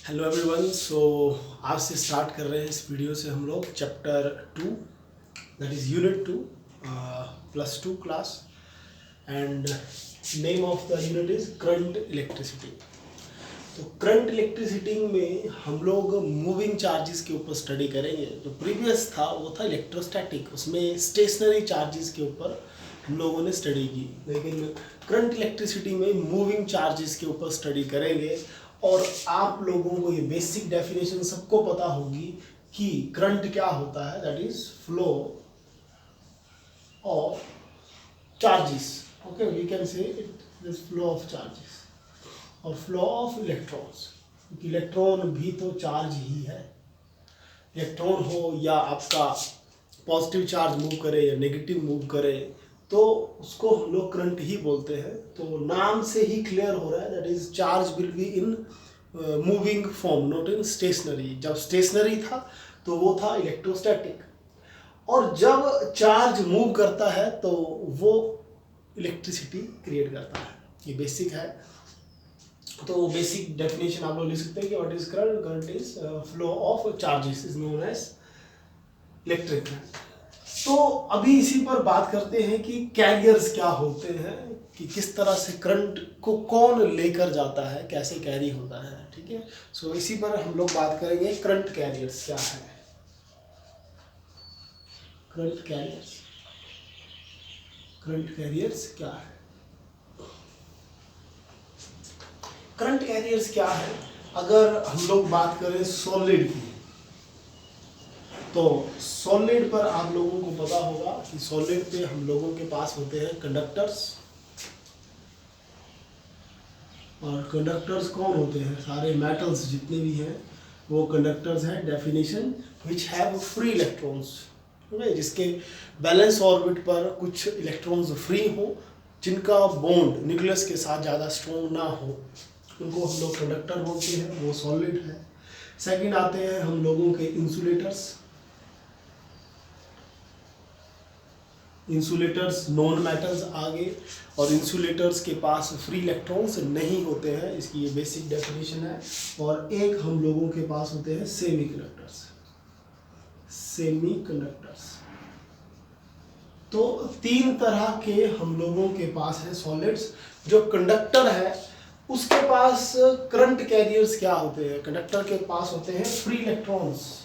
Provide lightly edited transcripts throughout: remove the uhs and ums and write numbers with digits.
Hello everyone. आज से start कर रहे हैं इस वीडियो से हम लोग chapter 2 that is unit 2 +2 class and name of the unit is current electricity. तो करंट इलेक्ट्रिसिटी में हम लोग मूविंग चार्जेस के ऊपर स्टडी करेंगे। जो प्रीवियस था वो था इलेक्ट्रोस्टैटिक, उसमें स्टेशनरी चार्जेस के ऊपर हम लोगों ने स्टडी की, लेकिन करंट इलेक्ट्रिसिटी में मूविंग चार्जेस के ऊपर स्टडी करेंगे। और आप लोगों को ये बेसिक डेफिनेशन सबको पता होगी कि करंट क्या होता है, that is flow of charges. Okay, we can say it is flow of charges और फ्लो ऑफ इलेक्ट्रॉन्स, क्योंकि इलेक्ट्रॉन भी तो चार्ज ही है। इलेक्ट्रॉन हो या आपका पॉजिटिव चार्ज मूव करे या नेगेटिव मूव करे तो उसको हम लोग करंट ही बोलते हैं। तो नाम से ही क्लियर हो रहा है that is charge will be in moving form, not in stationary. जब स्टेशनरी था तो वो था इलेक्ट्रोस्टैटिक, और जब चार्ज मूव करता है तो वो इलेक्ट्रिसिटी क्रिएट करता है। ये बेसिक है। तो बेसिक डेफिनेशन आप लोग लिख सकते हैं कि what is current. Current is flow of charges is known as electric current. तो अभी इसी पर बात करते हैं कि कैरियर्स क्या होते हैं, कि किस तरह से करंट को कौन लेकर जाता है, कैसे कैरी होता है। ठीक है, सो इसी पर हम लोग बात करेंगे। करंट कैरियर्स क्या है? करंट कैरियर्स क्या है? करंट कैरियर्स क्या है? अगर हम लोग बात करें सॉलिड की, तो सॉलिड पर आप लोगों को पता होगा कि सॉलिड पे हम लोगों के पास होते हैं कंडक्टर्स। और कंडक्टर्स कौन होते हैं? सारे मेटल्स जितने भी हैं वो कंडक्टर्स हैं। Definition which have free electrons, जिसके बैलेंस ऑर्बिट पर कुछ इलेक्ट्रॉन्स फ्री हो, जिनका बॉन्ड न्यूक्लियस के साथ ज़्यादा स्ट्रॉन्ग ना हो, उनको हम लोग कंडक्टर बोलते हैं, वो सॉलिड है। सेकंड आते हैं हम लोगों के इंसुलेटर्स। इंसुलेटर्स नॉन मेटल्स आगे, और इंसुलेटर्स के पास फ्री इलेक्ट्रॉन्स नहीं होते हैं, इसकी ये बेसिक डेफिनेशन है। और एक हम लोगों के पास होते हैं सेमी कंडक्टर्स। तो तीन तरह के हम लोगों के पास है सॉलिड्स। जो कंडक्टर है उसके पास करंट कैरियर्स क्या होते हैं? कंडक्टर के पास होते हैं फ्री इलेक्ट्रॉन्स।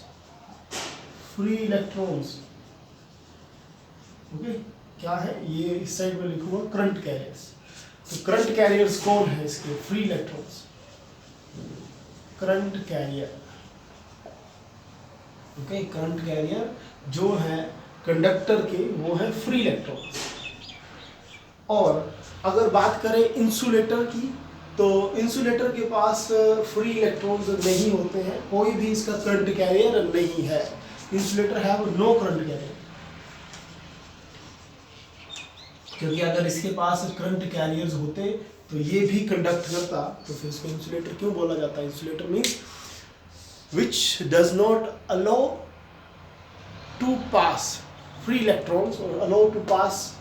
ओके, क्या है ये? इस साइड में लिखूंगा करंट कैरियर्स। तो करंट कैरियर्स कौन है इसके? Free electrons. Current carrier, okay, current carrier जो है कंडक्टर के, वो है फ्री इलेक्ट्रॉन्स। और अगर बात करें इंसुलेटर की, तो इंसुलेटर के पास फ्री इलेक्ट्रॉन्स नहीं होते हैं, कोई भी इसका करंट कैरियर नहीं है। Insulator have no current carrier, क्योंकि अगर इसके पास करंट कैरियर्स होते तो ये भी कंडक्ट करता, तो फिर इसको इंसुलेटर क्यों बोला जाता है? Insulator means which does not allow to pass free electrons और allow to pass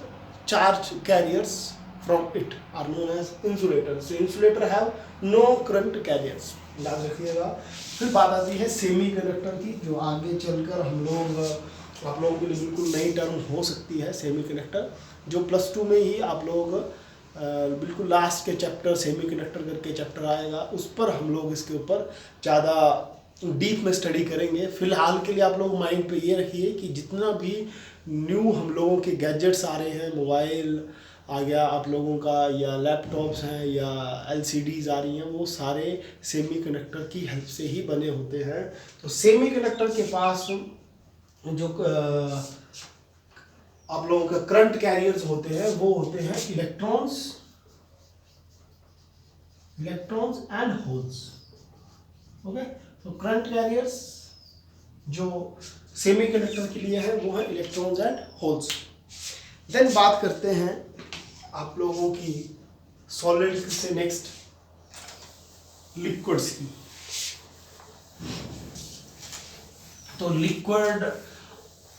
charge carriers from it are known as insulator. So insulator have no current carriers, याद रखिएगा। फिर बात आती है सेमी कंडक्टर की, जो आगे चलकर हम लोग, आप लोगों के लिए बिल्कुल नई टर्म हो सकती है सेमी कंडक्टर, जो +2 में ही आप लोग बिल्कुल लास्ट के चैप्टर सेमी कंडक्टर करके चैप्टर आएगा, उस पर हम लोग इसके ऊपर ज़्यादा डीप में स्टडी करेंगे। फिलहाल के लिए आप लोग माइंड पे ये रखिए कि जितना भी न्यू हम लोगों के गैजेट्स आ रहे हैं, मोबाइल आ गया आप लोगों का, या लैपटॉप्स हैं, या LCDs आ रही हैं, वो सारे सेमी कंडक्टर की हेल्प से ही बने होते हैं। तो सेमी कंडक्टर के पास जो आप लोगों का करंट कैरियर्स होते हैं वो होते हैं इलेक्ट्रॉन्स एंड होल्स। ओके, तो करंट कैरियर्स जो सेमीकंडक्टर के लिए है वो है इलेक्ट्रॉन्स एंड होल्स। देन बात करते हैं आप लोगों की सॉलिड से नेक्स्ट लिक्विड्स की। तो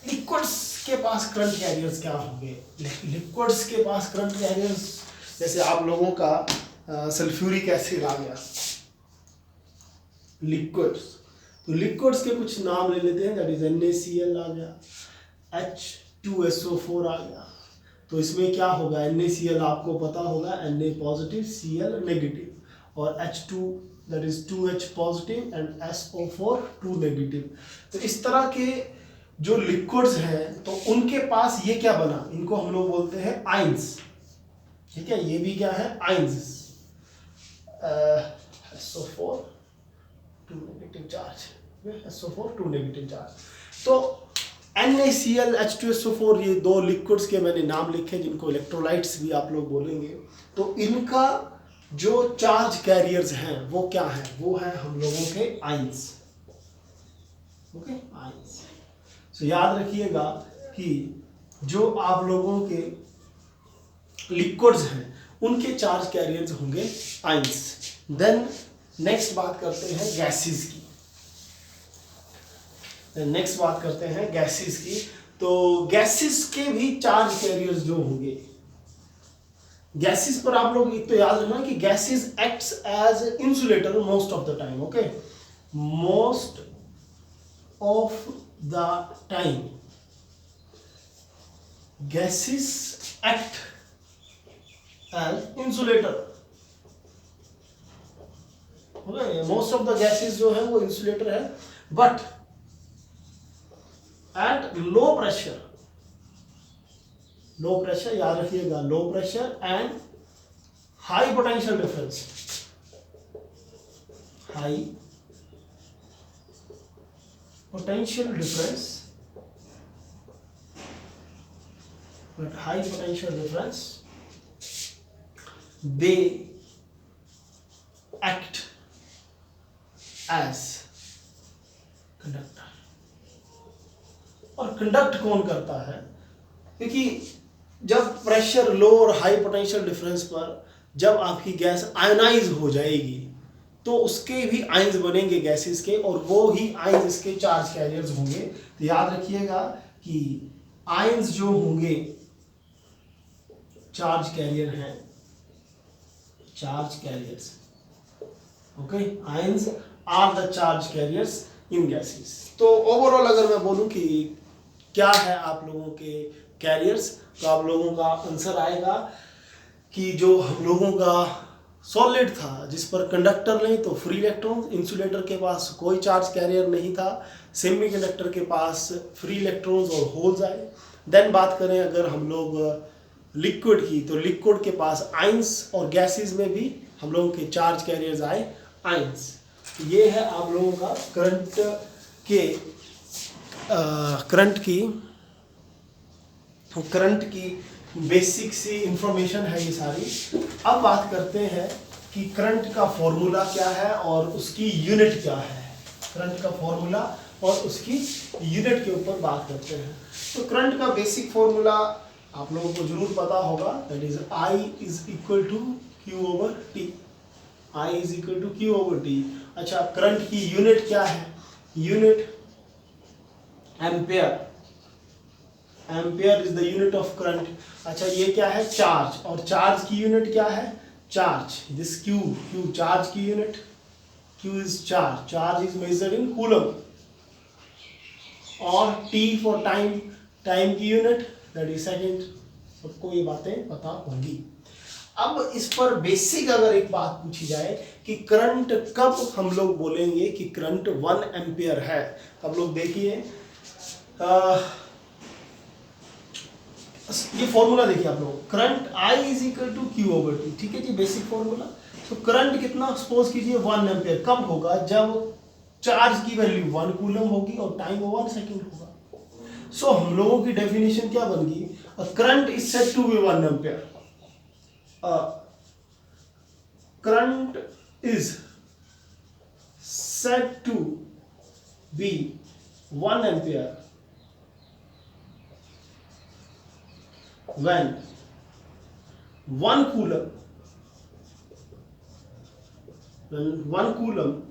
लिक्विड्स के पास करंट कैरियर्स क्या होंगे? लिक्विड्स के पास करंट कैरियर्स, जैसे आप लोगों का सल्फ्यूरिक एसिड आ गया, लिक्विड्स। तो लिक्विड्स के कुछ नाम ले लेते हैं, दैट इज NaCl आ गया, H2SO4 आ गया। तो इसमें क्या होगा, NaCl आपको पता होगा Na पॉजिटिव Cl नेगेटिव, और H2 that is 2H positive and SO4 2 negative. तो इस तरह के जो लिक्विड्स हैं तो उनके पास ये क्या बना, इनको हम लोग बोलते हैं आइंस। ठीक है, ये भी क्या है, ions. SO4 2 negative charge, SO4 2 negative charge. तो NaCl H2SO4 ये दो लिक्विड्स के मैंने नाम लिखे जिनको इलेक्ट्रोलाइट्स भी आप लोग बोलेंगे। तो इनका जो चार्ज कैरियर्स हैं वो क्या है, वो है हम लोगों के आइंस। Okay, ions. सो याद रखिएगा कि जो आप लोगों के लिक्विड्स हैं उनके चार्ज कैरियर्स होंगे आइंस। देन नेक्स्ट बात करते हैं गैसेस की। नेक्स्ट बात करते हैं गैसेस की। तो गैसेस के भी चार्ज कैरियर्स जो होंगे, गैसेस पर आप लोग एक तो याद रखना कि gases acts as insulator most of the time. Okay, most of the time gases act as insulator. Most of the gases जो है वो इंसुलेटर है, but at low pressure, low pressure याद रखिएगा, low pressure and high potential difference, high potential difference, but high potential difference, they act as conductor। और conduct कौन करता है, क्योंकि जब प्रेशर लो और हाई पोटेंशियल डिफरेंस पर जब आपकी गैस आयनाइज हो जाएगी तो उसके भी आइंस बनेंगे गैसेस के, और वो ही आइंस इसके चार्ज कैरियर्स होंगे। तो याद रखिएगा कि आइंस जो होंगे चार्ज कैरियर हैं, charge carriers. Okay, ions are the charge carriers in gases. तो ओवरऑल अगर मैं बोलूं कि क्या है आप लोगों के कैरियर्स, तो आप लोगों का आंसर आएगा कि जो हम लोगों का सॉलिड था जिस पर कंडक्टर नहीं तो फ्री इलेक्ट्रॉन, इंसुलेटर के पास कोई चार्ज कैरियर नहीं था, सेमीकंडक्टर के पास फ्री इलेक्ट्रॉन्स और होल्स आए। देन बात करें अगर हम लोग लिक्विड की, तो लिक्विड के पास आइंस, और गैसेस में भी हम लोगों के चार्ज कैरियर्स आए आइंस। ये है आप लोगों का करंट की बेसिक सी इंफॉर्मेशन है ये सारी। अब बात करते हैं कि करंट का फॉर्मूला क्या है और उसकी यूनिट क्या है। करंट का फॉर्मूला और उसकी यूनिट के ऊपर बात करते हैं। तो करंट का बेसिक फॉर्मूला आप लोगों को जरूर पता होगा, that is I is equal to Q over T। I is equal to Q over T। अच्छा, करंट की यूनिट क्या है, unit ampere, ampere is the unit of current. अच्छा, ये क्या है, चार्ज, और चार्ज की यूनिट क्या है, चार्ज, दिस Q, चार्ज की unit, Q is charge, charge is measured in coulomb, और T फॉर टाइम, टाइम की यूनिट दैट इज सेकंड। सबको ये बातें पता होंगी। अब इस पर बेसिक अगर एक बात पूछी जाए कि करंट कब हम लोग बोलेंगे कि करंट 1 एम्पियर है, अब लोग देखिए ये फॉर्मूला देखिए आप लोग, current I is equal to Q over T। ठीक है जी, बेसिक फॉर्मूला। तो करंट कितना, सपोज कीजिए 1 एम्पियर, कब होगा, जब चार्ज की वैल्यू 1 कूलम होगी और टाइम 1 सेकंड होगा। सो हम लोगों की डेफिनेशन क्या बन गई, current is said to be 1 ampere. Current is said to be 1 ampere when 1 coulomb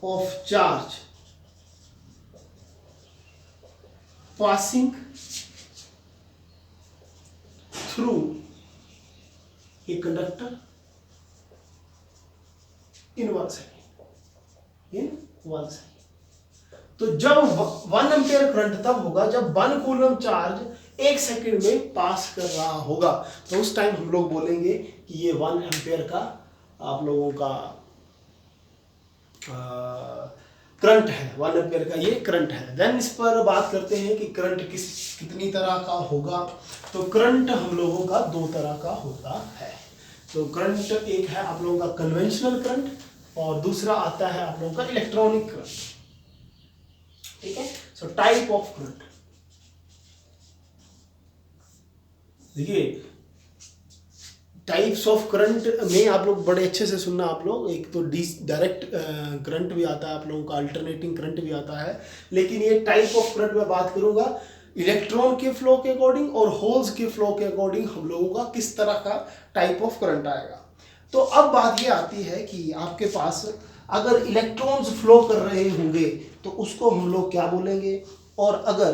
of charge passing through a conductor in 1 second। In 1 second. तो जब 1 एम्पियर करंट तब होगा जब 1 कूलम चार्ज 1 सेकेंड में पास कर रहा होगा, तो उस टाइम हम लोग बोलेंगे कि ये 1 एम्पियर का आप लोगों का करंट है, 1 एम्पियर का ये करंट है। देन इस पर बात करते हैं कि करंट कितनी तरह का होगा। तो करंट हम लोगों का 2 तरह का होता है। तो करंट एक है आप लोगों का कन्वेंशनल करंट और दूसरा आता है आप लोगों का इलेक्ट्रॉनिक करंट। ठीक है, सो टाइप ऑफ करंट। देखिए टाइप्स ऑफ करंट में आप लोग बड़े अच्छे से सुनना आप लोग। एक तो डायरेक्ट करंट भी आता है आप लोगों का, अल्टरनेटिंग करंट भी आता है, लेकिन ये टाइप ऑफ करंट में बात करूंगा इलेक्ट्रॉन के फ्लो के अकॉर्डिंग और होल्स के फ्लो के अकॉर्डिंग हम लोगों का किस तरह का टाइप ऑफ करंट आएगा। तो अब बात ये आती है कि आपके पास अगर इलेक्ट्रॉन्स फ्लो कर रहे होंगे तो उसको हम लोग क्या बोलेंगे, और अगर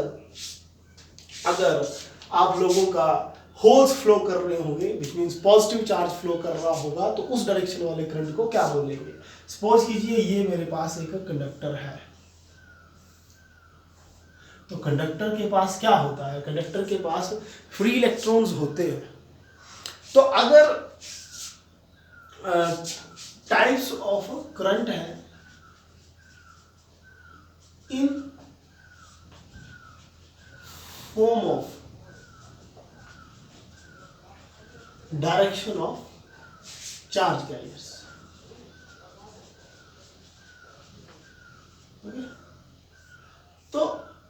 आप लोगों का होल्स फ्लो कर रहे होंगे which means positive charge flow कर रहा होगा, तो उस डायरेक्शन वाले करंट को क्या बोलेंगे। सपोज कीजिए ये मेरे पास एक कंडक्टर है, तो कंडक्टर के पास क्या होता है, कंडक्टर के पास फ्री इलेक्ट्रॉन्स होते हैं। तो अगर टाइप्स ऑफ करंट है in form of direction of charge carriers, तो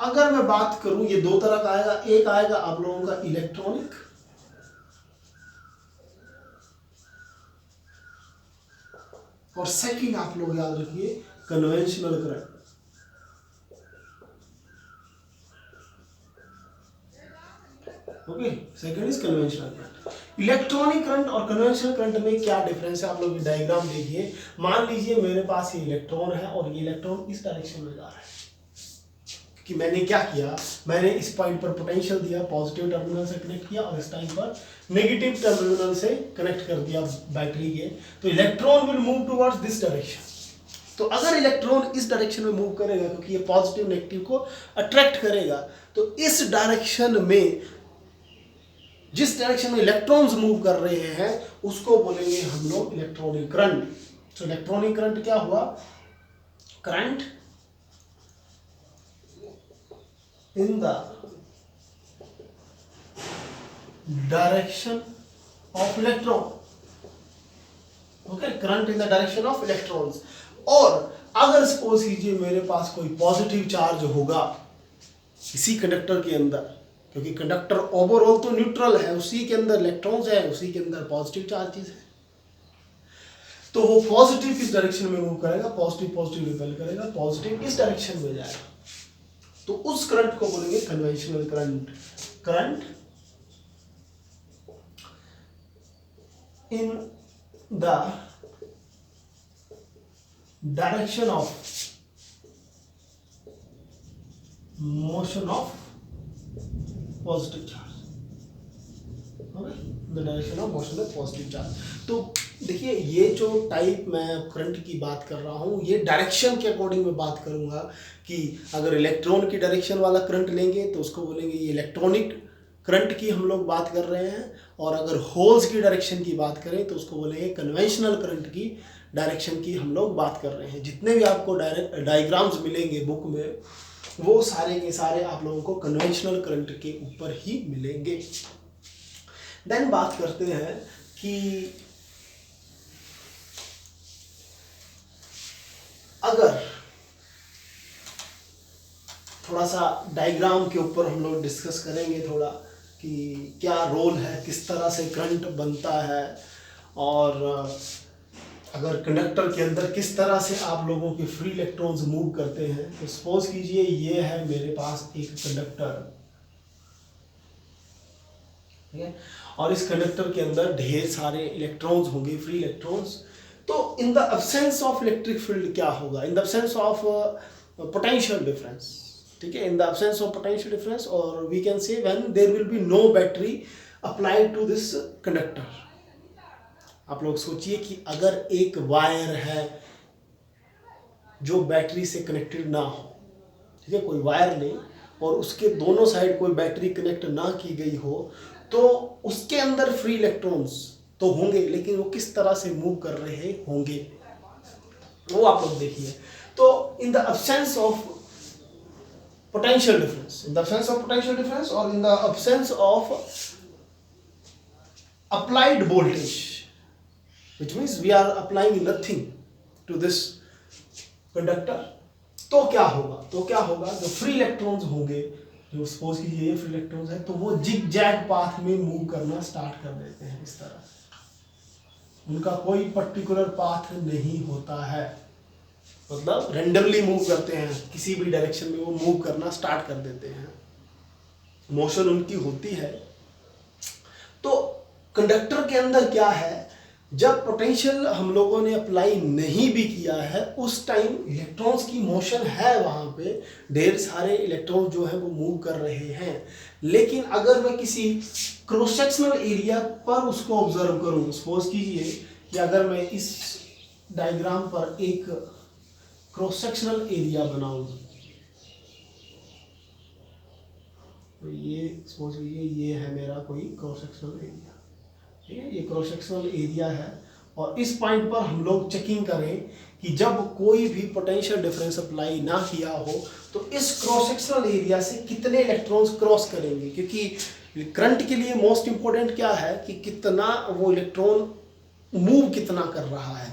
अगर मैं बात करूं ये 2 तरह का आएगा। एक आएगा आप लोगों का इलेक्ट्रॉनिक और सेकंड आप लोग याद रखिए conventional current. Okay, second is conventional current. Electronic current और कन्वेंशनल करंट में क्या डिफरेंस है आप लोग डायग्राम देखिए। मान लीजिए मेरे पास ये इलेक्ट्रॉन है और ये इलेक्ट्रॉन इस डायरेक्शन में जा रहा है कि मैंने क्या किया, मैंने इस पॉइंट पर पोटेंशियल दिया, पॉजिटिव टर्मिनल से कनेक्ट किया और इस टाइम पर नेगेटिव टर्मिनल से कनेक्ट कर दिया बैटरी के, तो electron will move towards this direction. तो अगर इलेक्ट्रॉन इस डायरेक्शन में मूव करेगा क्योंकि ये पॉजिटिव नेगेटिव को अट्रैक्ट करेगा, तो इस डायरेक्शन में जिस डायरेक्शन में इलेक्ट्रॉन्स मूव कर रहे हैं उसको बोलेंगे हम लोग इलेक्ट्रॉनिक करंट। तो इलेक्ट्रॉनिक करंट क्या हुआ, current in the direction of electron. Okay, current in the direction of electrons. और अगर सपोज कीजिए मेरे पास कोई पॉजिटिव चार्ज होगा इसी कंडक्टर के अंदर, क्योंकि कंडक्टर ओवरऑल तो न्यूट्रल है, उसी के अंदर इलेक्ट्रॉन्स है, उसी के अंदर पॉजिटिव चार्जेस है, तो वो पॉजिटिव किस डायरेक्शन में मूव करेगा, पॉजिटिव रिपेल करेगा, पॉजिटिव इस डायरेक्शन में जाएगा, तो उस करंट को बोलेंगे conventional current. Current in the direction of motion of positive charge, the direction of motion of positive charge. तो देखिए ये जो टाइप मैं करंट की बात कर रहा हूँ ये डायरेक्शन के अकॉर्डिंग मैं बात करूँगा कि अगर इलेक्ट्रॉन की डायरेक्शन वाला करंट लेंगे तो उसको बोलेंगे ये इलेक्ट्रॉनिक करंट की हम लोग बात कर रहे हैं, और अगर होल्स की डायरेक्शन की बात करें तो उसको बोलेंगे कन्वेंशनल करंट की डायरेक्शन की हम लोग बात कर रहे हैं। जितने भी आपको डायग्राम्स मिलेंगे बुक में वो सारे के सारे आप लोगों को कन्वेंशनल करंट के ऊपर ही मिलेंगे। देन बात करते हैं कि अगर थोड़ा सा डायग्राम के ऊपर हम लोग डिस्कस करेंगे थोड़ा कि क्या रोल है, किस तरह से करंट बनता है, और अगर कंडक्टर के अंदर किस तरह से आप लोगों के फ्री इलेक्ट्रॉन्स मूव करते हैं। तो सपोज कीजिए ये है मेरे पास एक कंडक्टर, ठीक है, और इस कंडक्टर के अंदर ढेर सारे इलेक्ट्रॉन्स होंगे, फ्री इलेक्ट्रॉन्स। तो in the absence of electric field क्या होगा, in the absence of potential difference, ठीक है, in the absence of potential difference, और we can say when there will be no battery applied to this conductor. आप लोग सोचिए कि अगर एक वायर है जो बैटरी से कनेक्टेड ना हो, ठीक है, कोई वायर नहीं और उसके दोनों साइड कोई बैटरी कनेक्ट ना की गई हो, तो उसके अंदर फ्री इलेक्ट्रॉन्स तो होंगे, लेकिन वो किस तरह से मूव कर रहे होंगे वो आप लोग देखिए। तो in the absence of potential difference, in the absence of potential difference or in the absence of applied voltage, which means we are applying nothing to this conductor, तो क्या होगा, जो फ्री इलेक्ट्रॉन्स होंगे, जो सपोज कीजिए ये free electrons है, तो वो जिग जैग पाथ में मूव करना स्टार्ट कर देते हैं इस तरह। उनका कोई पर्टिकुलर पाथ नहीं होता है, मतलब रेंडमली मूव करते हैं, किसी भी डायरेक्शन में वो मूव करना स्टार्ट कर देते हैं, मोशन उनकी होती है। तो कंडक्टर के अंदर क्या है, जब पोटेंशियल हम लोगों ने अप्लाई नहीं भी किया है, उस टाइम इलेक्ट्रॉन्स की मोशन है, वहाँ पे ढेर सारे इलेक्ट्रॉन जो है वो मूव कर रहे हैं। लेकिन अगर मैं किसी क्रॉस सेक्शनल एरिया पर उसको ऑब्जर्व करूँ, सपोज कीजिए कि अगर मैं इस डायग्राम पर एक क्रॉस सेक्शनल एरिया बनाऊँ, तो ये सपोज कीजिए ये है मेरा कोई क्रॉस सेक्शनल एरिया, ठीक है, ये क्रॉस सेक्शनल एरिया है, और इस पॉइंट पर हम लोग चेकिंग करें कि जब कोई भी पोटेंशियल डिफरेंस अप्लाई ना किया हो तो इस क्रॉस सेक्शनल एरिया से कितने इलेक्ट्रॉन्स क्रॉस करेंगे, क्योंकि करंट के लिए मोस्ट इंपॉर्टेंट क्या है कि कितना वो इलेक्ट्रॉन मूव कितना कर रहा है,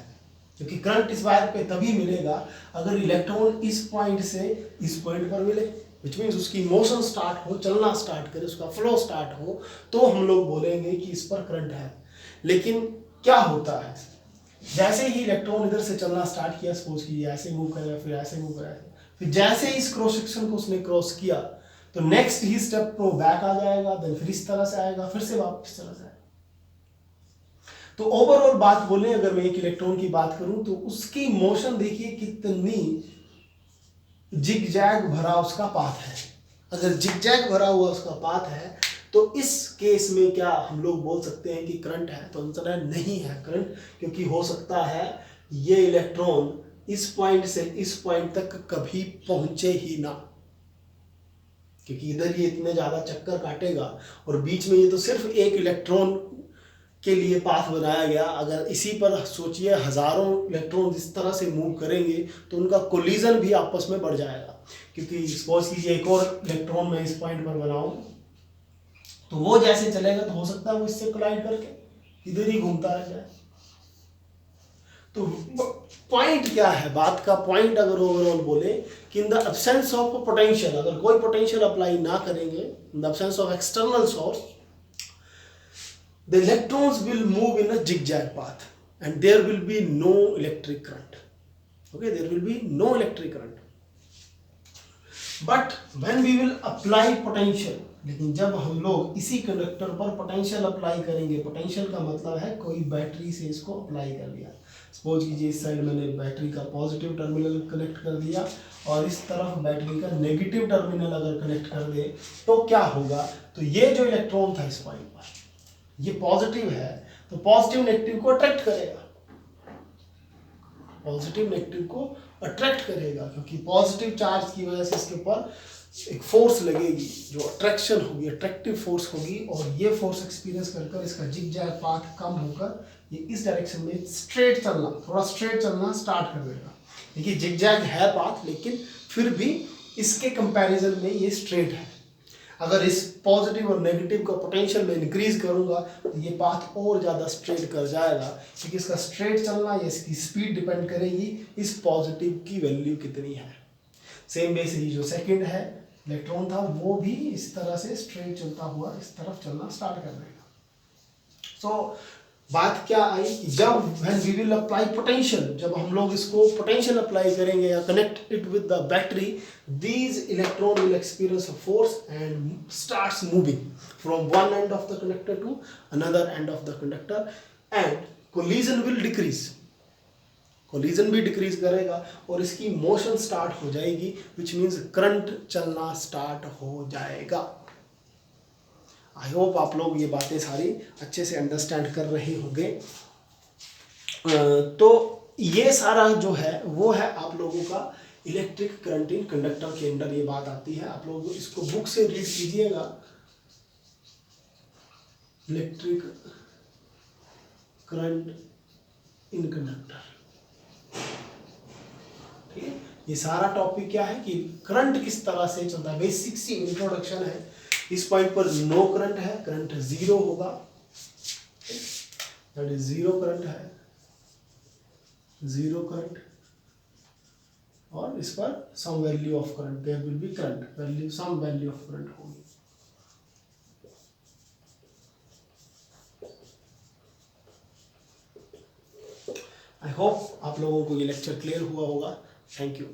क्योंकि करंट इस वायर पे तभी मिलेगा अगर इलेक्ट्रॉन इस पॉइंट से इस पॉइंट पर मिले, विच मीन्स उसकी मोशन स्टार्ट हो, चलना स्टार्ट करे, उसका फ्लो स्टार्ट हो, तो हम लोग बोलेंगे कि इस पर करंट है। लेकिन क्या होता है, जैसे ही इलेक्ट्रॉन इधर से चलना स्टार्ट किया, सपोज कीजिए ऐसे मूव करेगा, फिर ऐसे मूव करेगा, फिर जैसे ही इस क्रॉस सेक्शन को उसने क्रॉस किया तो नेक्स्ट ही स्टेप को बैक आ जाएगा, देन फिर इस तरह से आएगा, फिर से वापस तरह से आएगा। तो ओवरऑल बात बोले, अगर मैं एक इलेक्ट्रॉन की बात करूं तो उसकी मोशन देखिए कितनी जिगजैग भरा उसका पाथ है। अगर जिगजैग भरा हुआ उसका पाथ है तो इस केस में क्या हम लोग बोल सकते हैं कि करंट है, तो आंसर है नहीं है करंट, क्योंकि हो सकता है ये इलेक्ट्रॉन इस पॉइंट से इस पॉइंट तक कभी पहुंचे ही ना, क्योंकि इधर ये इतने ज्यादा चक्कर काटेगा और बीच में ये तो सिर्फ एक इलेक्ट्रॉन के लिए पाथ बनाया गया। अगर इसी पर सोचिए हजारों इलेक्ट्रॉन इस तरह से मूव करेंगे तो उनका कोलिजन भी आपस में बढ़ जाएगा, क्योंकि सपोज कीजिए एक और इलेक्ट्रॉन मैं इस पॉइंट पर बनाऊं तो वो जैसे चलेगा तो हो सकता है वो इससे कोलाइड करके इधर ही घूमता रह जाए। तो पॉइंट क्या है, बात का पॉइंट अगर ओवरऑल बोले कि इन द एब्सेंस ऑफ पोटेंशियल, अगर कोई पोटेंशियल अप्लाई ना करेंगे, इन the absence of external source, the electrons will move in a zigzag path and there will be no electric current. Okay, there will be no electric current. But when we will apply potential, लेकिन जब हम लोग इसी conductor पर potential apply करेंगे, potential का मतलब है कोई बैटरी से इसको अप्लाई कर दिया, सपोज कीजिए इस साइड मैंने बैटरी का पॉजिटिव टर्मिनल कनेक्ट कर दिया और इस तरफ बैटरी का नेगेटिव टर्मिनल अगर कनेक्ट कर दे तो क्या होगा, तो ये जो इलेक्ट्रॉन था इस पॉइंट पर ये पॉजिटिव है तो पॉजिटिव नेगेटिव को अट्रैक्ट करेगा, पॉजिटिव नेगेटिव को अट्रैक्ट करेगा, क्योंकि पॉजिटिव चार्ज की वजह से इसके ऊपर एक फोर्स लगेगी जो अट्रैक्शन होगी, अट्रैक्टिव फोर्स होगी, और ये फोर्स एक्सपीरियंस कर इसका जिगजैग पाथ कम होकर ये इस डायरेक्शन में स्ट्रेट चलना, थोड़ा स्ट्रेट चलना स्टार्ट कर देगा। देखिए जिगजैग है पाथ, लेकिन फिर भी इसके कंपैरिजन में ये स्ट्रेट है। अगर इस पॉजिटिव और नेगेटिव का पोटेंशियल में इंक्रीज करूंगा तो ये पाथ और ज़्यादा स्ट्रेट कर जाएगा, क्योंकि इसका स्ट्रेट चलना या इसकी स्पीड डिपेंड करेगी इस पॉजिटिव की वैल्यू कितनी है। सेम वे से ही जो सेकंड है इलेक्ट्रॉन था वो भी इस तरह से स्ट्रेट चलता हुआ इस तरफ चलना स्टार्ट कर देगा। सो बात क्या आई कि जब when we will apply potential, जब हम लोग इसको पोटेंशियल अप्लाई करेंगे या connect it with the battery, these electron will experience a force and starts moving from one end of the conductor to another end of the conductor and collision will decrease, collision भी decrease करेगा और इसकी motion start हो जाएगी, which means current चलना start हो जाएगा। I hope आप लोग ये बातें सारी अच्छे से अंडरस्टैंड कर रहे होंगे। तो ये सारा जो है वो है आप लोगों का इलेक्ट्रिक करंट इन कंडक्टर के अंदर ये बात आती है। आप लोग इसको बुक से रीड कीजिएगा, इलेक्ट्रिक करंट इन कंडक्टर। ठीक है, ये सारा टॉपिक क्या है कि करंट किस तरह से चलता है, बेसिक सी इंट्रोडक्शन है। इस पॉइंट पर नो करंट है, करंट जीरो होगा, दैट इज जीरो करंट है, जीरो करंट। और इस पर some value of current, there will be current value, some value of current होगी। आई होप आप लोगों को ये लेक्चर क्लियर हुआ होगा। Thank you.